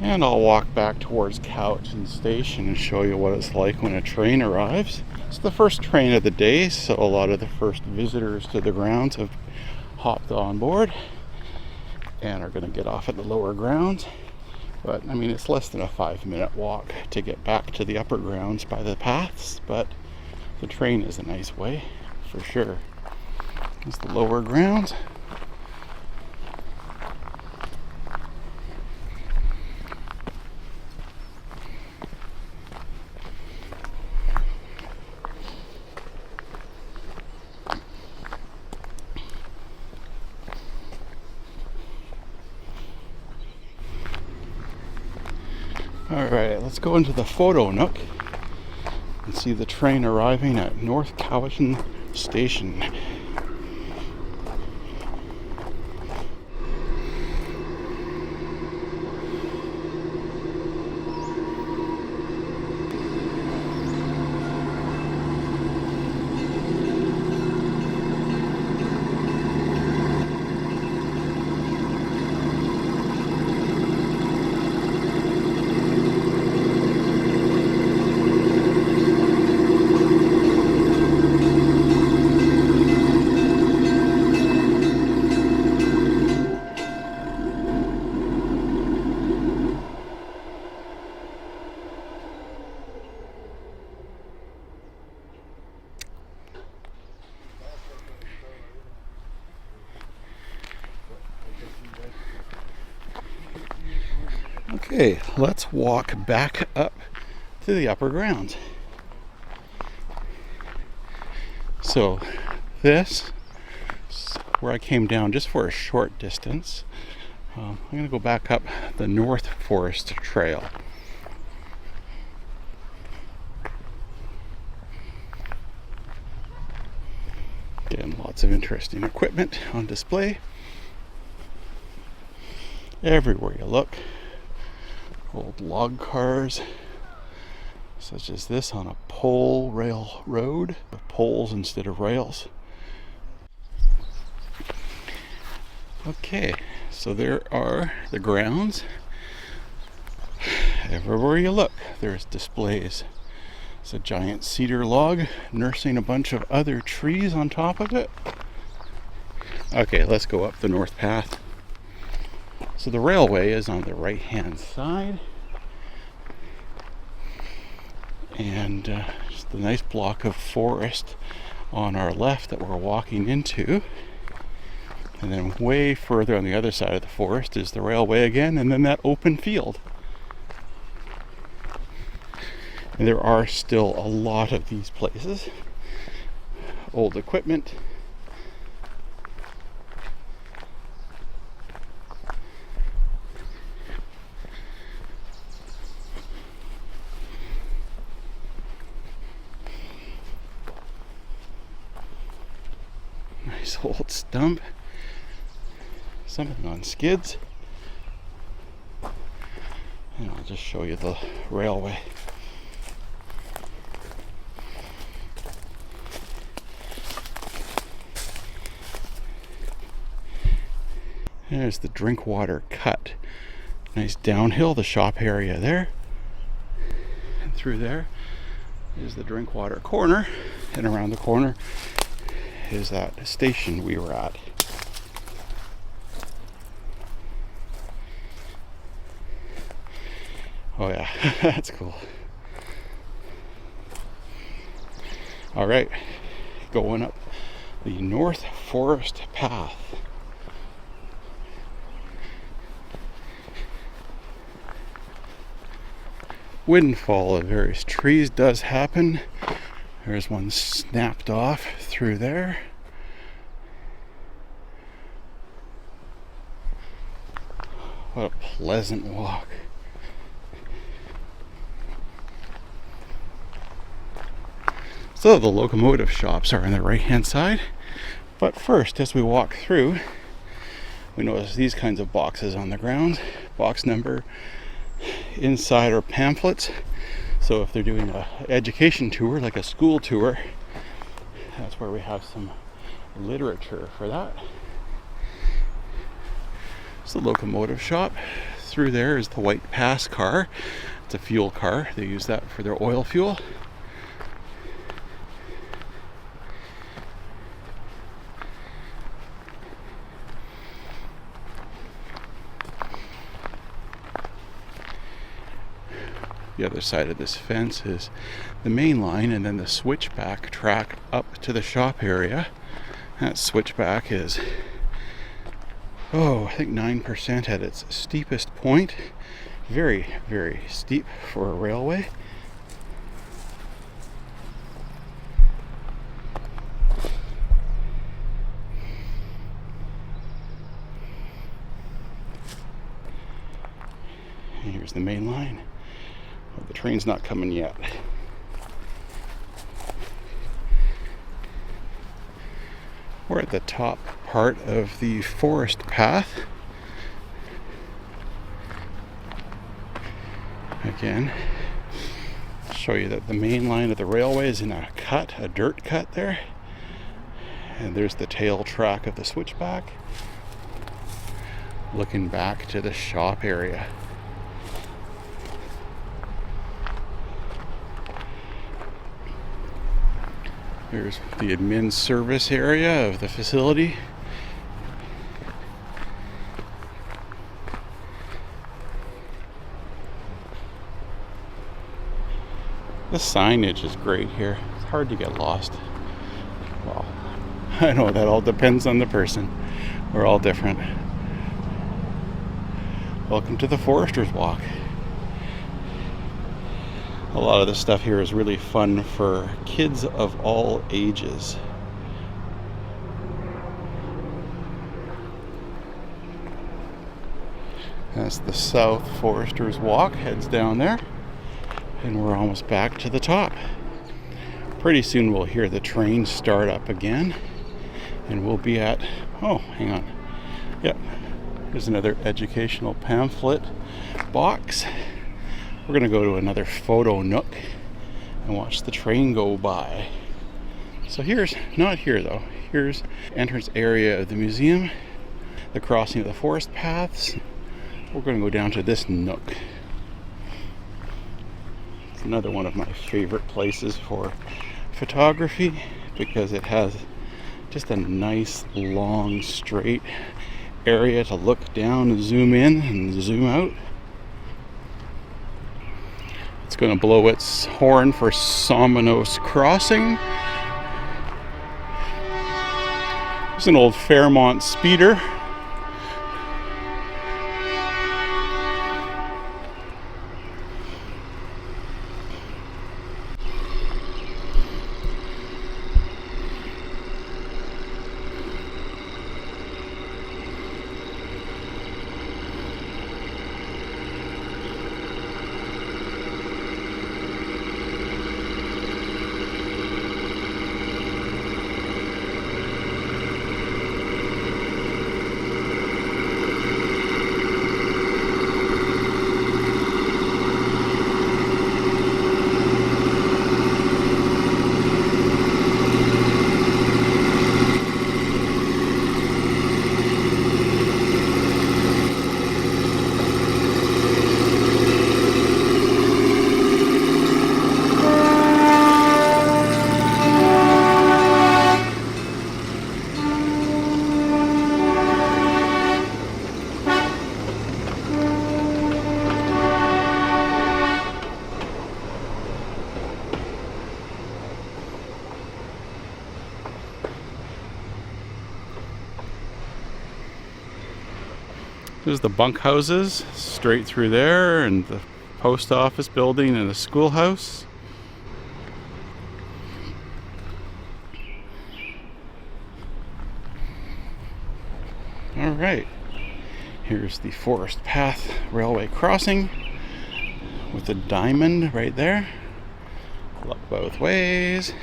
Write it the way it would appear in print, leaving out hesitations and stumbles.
And I'll walk back towards Cowichan Station and show you what it's like when a train arrives. It's the first train of the day, so a lot of the first visitors to the grounds have hopped on board and are going to get off at the lower grounds. But I mean, it's less than a 5-minute walk to get back to the upper grounds by the paths, but the train is a nice way for sure. It's the lower grounds. Alright, let's go into the photo nook and see the train arriving at North Cowichan Station. Okay, let's walk back up to the upper grounds. So this is where I came down just for a short distance. I'm going to go back up the North Forest Trail. Again, lots of interesting equipment on display. Everywhere you look. Old log cars, such as this on a pole rail road, with poles instead of rails. Okay, so there are the grounds. Everywhere you look, there's displays. It's a giant cedar log nursing a bunch of other trees on top of it. Okay, let's go up the north path. So the railway is on the right hand side, and just a nice block of forest on our left that we're walking into, and then way further on the other side of the forest is the railway again, and then that open field. And there are still a lot of these places, old equipment. Nice old stump. Something on skids. And I'll just show you the railway. There's the Drinkwater Cut. Nice downhill, the shop area there. And through there is the Drinkwater Corner. And around the corner is that station we were at. Oh yeah, that's cool. All right, going up the North Forest Path. Windfall of various trees does happen. There's one snapped off through there. What a pleasant walk. So the locomotive shops are on the right hand side. But first, as we walk through, we notice these kinds of boxes on the ground. Box number. Inside are pamphlets. So if they're doing an education tour, like a school tour, that's where we have some literature for that. It's the locomotive shop. through there is the white pass car. It's a fuel car. They use that for their oil fuel. The other side of this fence is the main line, and then the switchback track up to the shop area. That switchback is, I think 9% at its steepest point. Very, very steep for a railway. And here's the main line. The train's not coming yet. We're at the top part of the forest path. Again, show you that the main line of the railway is in a dirt cut there. And there's the tail track of the switchback. Looking back to the shop area. There's the admin service area of the facility. The signage is great here. It's hard to get lost. Well, I know that all depends on the person. We're all different. Welcome to the Forester's Walk. A lot of this stuff here is really fun for kids of all ages. That's the South Forester's Walk, heads down there, and we're almost back to the top. Pretty soon we'll hear the train start up again, and we'll be at, hang on. Yep, there's another educational pamphlet box. We're going to go to another photo nook and watch the train go by. So not here though, here's the entrance area of the museum, the crossing of the forest paths. We're going to go down to this nook. It's another one of my favorite places for photography because it has just a nice long straight area to look down and zoom in and zoom out. It's going to blow its horn for Somnos Crossing. It's an old Fairmont speeder. There's the bunkhouses straight through there, and the post office building and the schoolhouse. All right, here's the Forest Path Railway crossing with the diamond right there. Look both ways.